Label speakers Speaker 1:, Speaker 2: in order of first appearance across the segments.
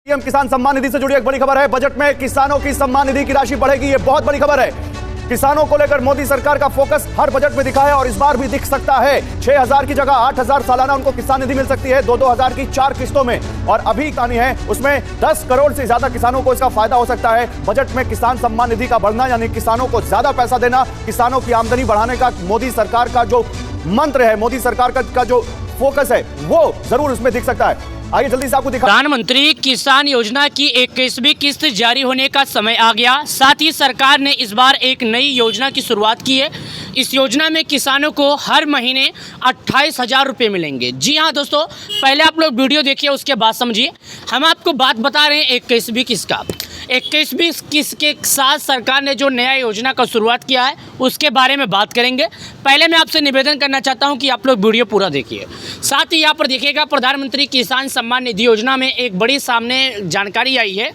Speaker 1: PM किसान सम्मान निधि से जुड़ी एक बड़ी खबर है। बजट में किसानों की सम्मान निधि की राशि बढ़ेगी, ये बहुत बड़ी खबर है। किसानों को लेकर मोदी सरकार का फोकस हर बजट में दिखा है और इस बार भी दिख सकता है। 6,000 की जगह 8,000 सालाना उनको किसान निधि मिल सकती है, 2-2 हजार की 4 किस्तों में। और अभी कहानी है उसमें 10 करोड़ से ज्यादा किसानों को इसका फायदा हो सकता है। बजट में किसान सम्मान निधि का बढ़ना यानी किसानों को ज्यादा पैसा देना, किसानों की आमदनी बढ़ाने का मोदी सरकार का जो मंत्र है, मोदी सरकार का जो फोकस है, वो जरूर उसमें दिख सकता है। आइए जल्दी से आपको दिखा।
Speaker 2: प्रधानमंत्री किसान योजना की 21वीं किस्त जारी होने का समय आ गया। साथ ही सरकार ने इस बार एक नई योजना की शुरुआत की है। इस योजना में किसानों को हर महीने 28,000 रुपये मिलेंगे। जी हाँ दोस्तों, पहले आप लोग वीडियो देखिए, उसके बाद समझिए। हम आपको बात बता रहे हैं 21वीं किस्त का। 21वीं किस्त के साथ सरकार ने जो नया योजना का शुरुआत किया है उसके बारे में बात करेंगे। पहले मैं आपसे निवेदन करना चाहता हूं कि आप लोग वीडियो पूरा देखिए। साथ ही यहाँ पर देखिएगा, प्रधानमंत्री किसान सम्मान निधि योजना में एक बड़ी सामने जानकारी आई है,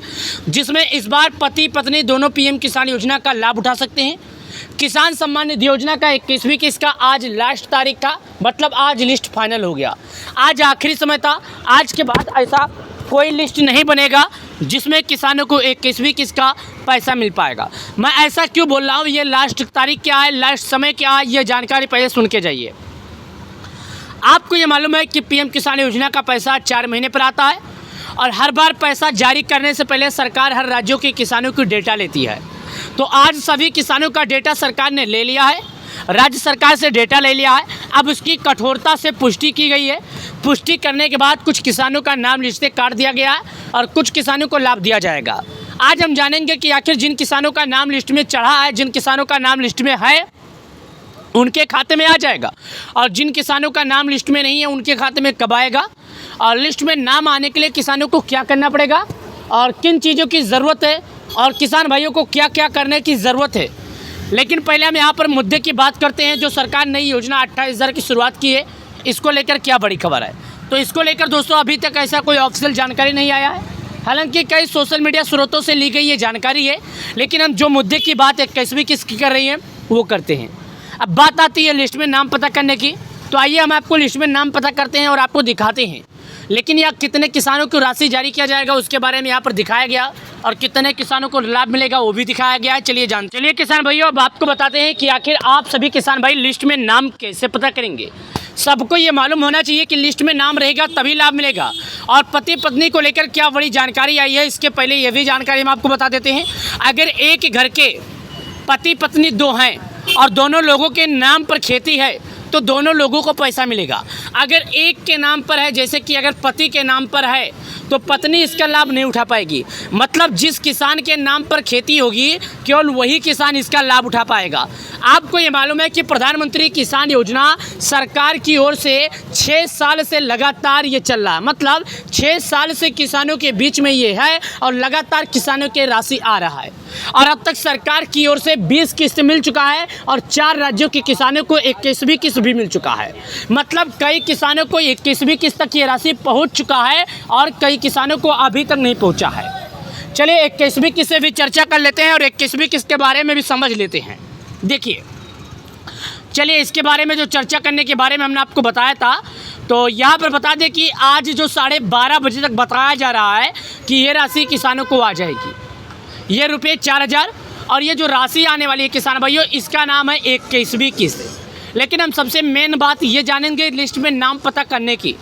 Speaker 2: जिसमें इस बार पति पत्नी दोनों पीएम किसान योजना का लाभ उठा सकते हैं। किसान सम्मान निधि योजना का 21वीं किस्त का आज लास्ट तारीख था, मतलब आज लिस्ट फाइनल हो गया। आज आखिरी समय था। आज के बाद ऐसा कोई लिस्ट नहीं बनेगा जिसमें किसानों को 21वीं किस्त का पैसा मिल पाएगा। मैं ऐसा क्यों बोल रहा हूँ, ये लास्ट तारीख क्या है, लास्ट समय क्या है, ये जानकारी पहले सुन के जाइए। आपको ये मालूम है कि पीएम किसान योजना का पैसा 4 महीने पर आता है और हर बार पैसा जारी करने से पहले सरकार हर राज्यों के किसानों की डेटा लेती है। तो आज सभी किसानों का डेटा सरकार ने ले लिया है, राज्य सरकार से डेटा ले लिया है। अब उसकी कठोरता से पुष्टि की गई है। पुष्टि करने के बाद कुछ किसानों का नाम लिस्ट से काट दिया गया है और कुछ किसानों को लाभ दिया जाएगा। आज हम जानेंगे कि आखिर जिन किसानों का नाम लिस्ट में चढ़ा है, जिन किसानों का नाम लिस्ट में है, उनके खाते में आ जाएगा, और जिन किसानों का नाम लिस्ट में नहीं है उनके खाते में कब आएगा, और लिस्ट में नाम आने के लिए किसानों को क्या करना पड़ेगा और किन चीज़ों की ज़रूरत है और किसान भाइयों को क्या क्या करने की ज़रूरत है। लेकिन पहले हम यहाँ पर मुद्दे की बात करते हैं। जो सरकार नई योजना 28,000 की शुरुआत की है, इसको लेकर क्या बड़ी खबर है। तो इसको लेकर दोस्तों अभी तक ऐसा कोई ऑफिशियल जानकारी नहीं आया है। हालांकि कई सोशल मीडिया स्रोतों से ली गई ये जानकारी है, लेकिन हम जो मुद्दे की बात 21वीं किस्त की कर रही हैं वो करते हैं। अब बात आती है लिस्ट में नाम पता करने की, तो आइए हम आपको लिस्ट में नाम पता करते हैं और आपको दिखाते हैं। लेकिन यहाँ कितने किसानों को राशि जारी किया जाएगा उसके बारे में यहाँ पर दिखाया गया, और कितने किसानों को लाभ मिलेगा वो भी दिखाया गया है। चलिए किसान भाइयों, अब आपको बताते हैं कि आखिर आप सभी किसान भाई लिस्ट में नाम कैसे पता करेंगे। सबको ये मालूम होना चाहिए कि लिस्ट में नाम रहेगा तभी लाभ मिलेगा। और पति पत्नी को लेकर क्या बड़ी जानकारी आई है, इसके पहले ये भी जानकारी हम आपको बता देते हैं। अगर एक घर के पति पत्नी 2 हैं और दोनों लोगों के नाम पर खेती है तो दोनों लोगों को पैसा मिलेगा। अगर एक के नाम पर है, जैसे कि अगर पति के नाम पर है तो पत्नी इसका लाभ नहीं उठा पाएगी। मतलब जिस किसान के नाम पर खेती होगी केवल वही किसान इसका लाभ उठा पाएगा। आपको ये मालूम है कि प्रधानमंत्री किसान योजना सरकार की ओर से 6 साल से लगातार ये चल रहा है। मतलब 6 साल से किसानों के बीच में ये है और लगातार किसानों के राशि आ रहा है। और अब तक सरकार की ओर से 20 किस्त मिल चुका है और 4 राज्यों के किसानों को 21वीं किस्त भी मिल चुका है। मतलब कई किसानों को 21वीं किस्त तक ये राशि पहुंच चुका है और कई किसानों को अभी तक नहीं पहुंचा है। चलिए 21वीं किस्त से भी चर्चा कर लेते हैं और 21वीं किस्त के बारे में भी समझ लेते हैं। देखिए, चलिए इसके बारे में जो चर्चा करने के बारे में हमने आपको बताया था, तो यहाँ पर बता दें कि आज जो 12:30 बजे तक बताया जा रहा है कि ये राशि किसानों को आ जाएगी, ये रुपये 4,000। और ये जो राशि आने वाली है किसान भाइयों, इसका नाम है 21वीं किस्त। लेकिन हम सबसे मेन बात ये जानेंगे लिस्ट में नाम पता करने की।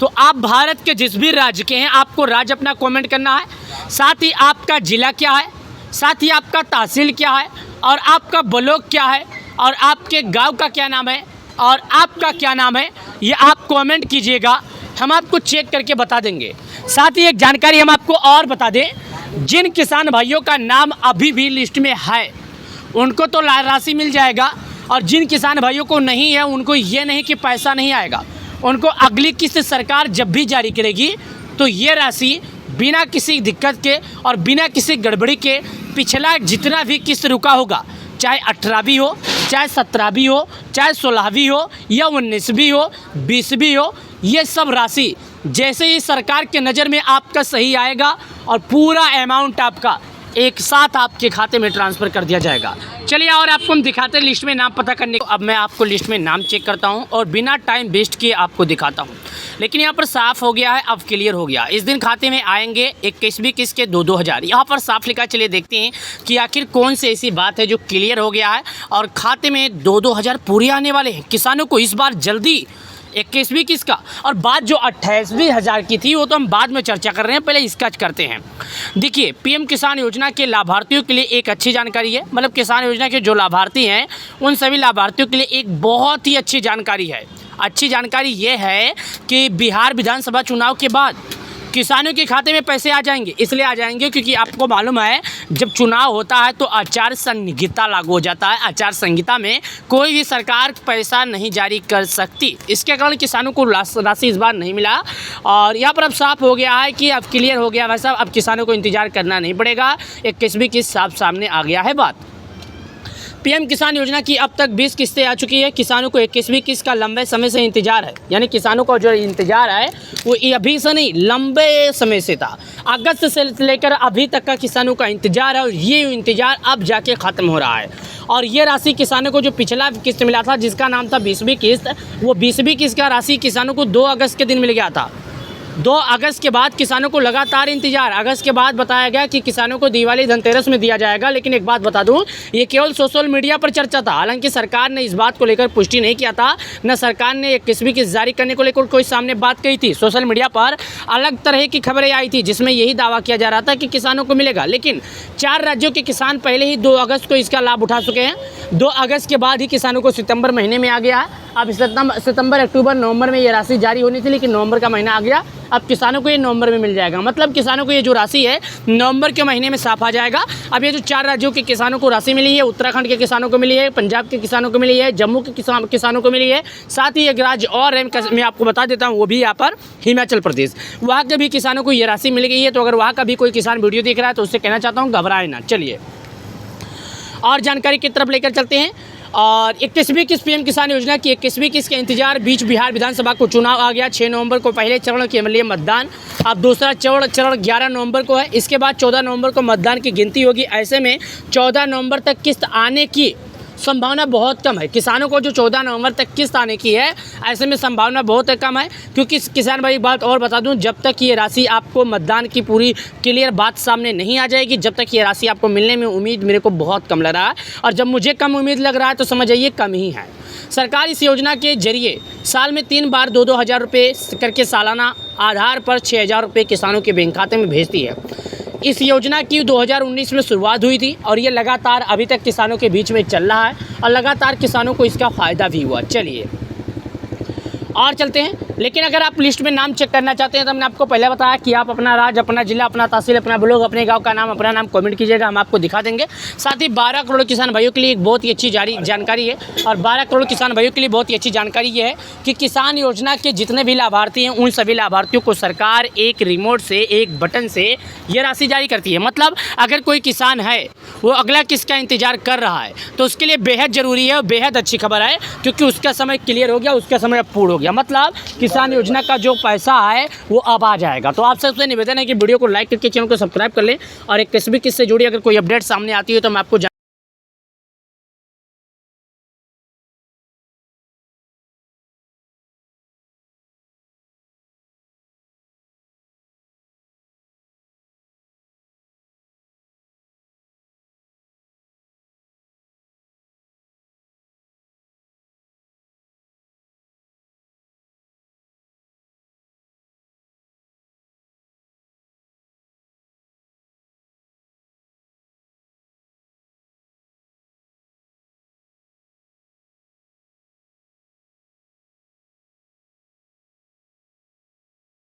Speaker 2: तो आप भारत के जिस भी राज्य के हैं, आपको राज्य अपना कमेंट करना है, साथ ही आपका ज़िला क्या है, साथ ही आपका तहसील क्या है, और आपका ब्लॉक क्या है, और आपके गांव का क्या नाम है, और आपका क्या नाम है, ये आप कमेंट कीजिएगा। हम आपको चेक करके बता देंगे। साथ ही एक जानकारी हम आपको और बता दें, जिन किसान भाइयों का नाम अभी भी लिस्ट में है उनको तो राशि मिल जाएगा, और जिन किसान भाइयों को नहीं है उनको ये नहीं कि पैसा नहीं आएगा। उनको अगली किस्त सरकार जब भी जारी करेगी तो ये राशि बिना किसी दिक्कत के और बिना किसी गड़बड़ी के पिछला जितना भी किस्त रुका होगा, चाहे 18वीं हो, चाहे 17वीं हो, चाहे 16वीं हो, या 19वीं हो, 20वीं हो, ये सब राशि जैसे ही सरकार के नज़र में आपका सही आएगा और पूरा अमाउंट आपका एक साथ आपके खाते में ट्रांसफ़र कर दिया जाएगा। चलिए और आपको हम दिखाते हैं लिस्ट में नाम पता करने को। अब मैं आपको लिस्ट में नाम चेक करता हूं और बिना टाइम वेस्ट किए आपको दिखाता हूं। लेकिन यहाँ पर साफ़ हो गया है, अब क्लियर हो गया। इस दिन खाते में आएंगे 21 किस के 2-2 हज़ार। यहाँ पर साफ लिखा। चलिए देखते हैं कि आखिर कौन सी ऐसी बात है जो क्लियर हो गया है और खाते में 2-2 हज़ार पूरे आने वाले हैं किसानों को इस बार जल्दी। 21वीं किसका और बात जो 28वीं हज़ार की थी वो तो हम बाद में चर्चा कर रहे हैं, पहले इसका करते हैं। देखिए पीएम किसान योजना के लाभार्थियों के लिए एक अच्छी जानकारी है, मतलब किसान योजना के जो लाभार्थी हैं उन सभी लाभार्थियों के लिए एक बहुत ही अच्छी जानकारी है। अच्छी जानकारी ये है कि बिहार विधानसभा चुनाव के बाद किसानों के खाते में पैसे आ जाएंगे। इसलिए आ जाएंगे क्योंकि आपको मालूम है जब चुनाव होता है तो आचार संहिता लागू हो जाता है। आचार संहिता में कोई भी सरकार पैसा नहीं जारी कर सकती, इसके कारण किसानों को राशि इस बार नहीं मिला। और यहाँ पर अब साफ हो गया है कि अब क्लियर हो गया भाई साहब, अब किसानों को इंतजार करना नहीं पड़ेगा। 21वीं किस्त साफ सामने आ गया है बात। पीएम किसान योजना की अब तक 20 किस्तें आ चुकी है। किसानों को 21वीं किस्त का लंबे समय से इंतजार है, यानी किसानों को जो इंतजार है वो अभी से नहीं लंबे समय से था। अगस्त से लेकर अभी तक का किसानों का इंतजार है और ये इंतजार अब जाके ख़त्म हो रहा है। और ये राशि किसानों को जो पिछला किस्त मिला था जिसका नाम था 20वीं किस्त, वो 20वीं किस्त का राशि किसानों को 2 अगस्त के दिन मिल गया था। 2 अगस्त के बाद किसानों को लगातार इंतजार। अगस्त के बाद बताया गया कि किसानों को दिवाली धनतेरस में दिया जाएगा। लेकिन एक बात बता दूं, ये केवल सोशल मीडिया पर चर्चा था। हालांकि सरकार ने इस बात को लेकर पुष्टि नहीं किया था, न सरकार ने 21वीं किस्त जारी करने को लेकर कोई सामने बात कही थी। सोशल मीडिया पर अलग तरह की खबरें आई थी जिसमें यही दावा किया जा रहा था कि किसानों को मिलेगा। लेकिन 4 राज्यों के किसान पहले ही 2 अगस्त को इसका लाभ उठा चुके हैं। 2 अगस्त के बाद ही किसानों को सितंबर महीने में आ गया है। अब सितंबर, अक्टूबर, नवंबर में ये राशि जारी होनी थी, लेकिन नवंबर का महीना आ गया। अब किसानों को ये नवंबर में मिल जाएगा। मतलब किसानों को ये जो राशि है नवंबर के महीने में साफ आ जाएगा। अब ये जो 4 राज्यों के किसानों को राशि मिली है, उत्तराखंड के किसानों को मिली है, पंजाब के किसानों को मिली है, जम्मू के किसानों को मिली है, साथ ही एक राज्य और है मैं आपको बता देता हूँ, वो भी यहाँ पर हिमाचल प्रदेश, वहाँ के भी किसानों को ये राशि मिल गई है। तो अगर वहाँ का भी कोई किसान वीडियो देख रहा है तो उससे कहना चाहता हूँ घबराए ना। चलिए और जानकारी की तरफ लेकर चलते हैं। और 21वीं किस्त पीएम किसान योजना की 21वीं किस्त के इंतजार बीच बिहार विधानसभा को चुनाव आ गया। 6 नवंबर को पहले चरण के लिए मतदान, अब दूसरा चरण 11 नवंबर को है। इसके बाद 14 नवंबर को मतदान की गिनती होगी। ऐसे में 14 नवंबर तक किस्त आने की संभावना बहुत कम है। किसानों को जो 14 नवंबर तक किस्त आने की है, ऐसे में संभावना बहुत कम है। क्योंकि किसान भाई एक बात और बता दूं, जब तक ये राशि आपको मतदान की पूरी क्लियर बात सामने नहीं आ जाएगी, जब तक ये राशि आपको मिलने में उम्मीद मेरे को बहुत कम लग रहा है। और जब मुझे कम उम्मीद लग रहा है तो समझ जाइए कम ही है। सरकार इस योजना के जरिए साल में 3 बार 2-2 हज़ार रुपये करके सालाना आधार पर 6 हज़ार रुपये किसानों के बैंक खाते में भेजती है। इस योजना की 2019 में शुरुआत हुई थी और ये लगातार अभी तक किसानों के बीच में चल रहा है और लगातार किसानों को इसका फ़ायदा भी हुआ। चलिए और चलते हैं। लेकिन अगर आप लिस्ट में नाम चेक करना चाहते हैं तो हमने आपको पहले बताया कि आप अपना राज्य, अपना जिला, अपना तहसील, अपना ब्लॉक, अपने गांव का नाम, अपना नाम कमेंट कीजिएगा, हम आपको दिखा देंगे। साथ ही 12 करोड़ किसान भाइयों के लिए एक बहुत ही अच्छी जानकारी है। और 12 करोड़ किसान भाइयों के लिए बहुत ही अच्छी जानकारी ये है कि किसान योजना के जितने भी लाभार्थी हैं उन सभी लाभार्थियों को सरकार एक रिमोट से, एक बटन से ये राशि जारी करती है। मतलब अगर कोई किसान है वो अगला किस्त का इंतजार कर रहा है तो उसके लिए बेहद ज़रूरी है और बेहद अच्छी खबर है, क्योंकि उसका समय क्लियर हो गया, उसका समय अब पूर्ण हो गया। मतलब किसान योजना का जो पैसा है वो अब आ जाएगा। तो आप सबसे निवेदन है कि वीडियो को लाइक करके चैनल को सब्सक्राइब कर लें और 21वीं किस्त से जुड़ी अगर कोई अपडेट सामने आती है तो मैं आपको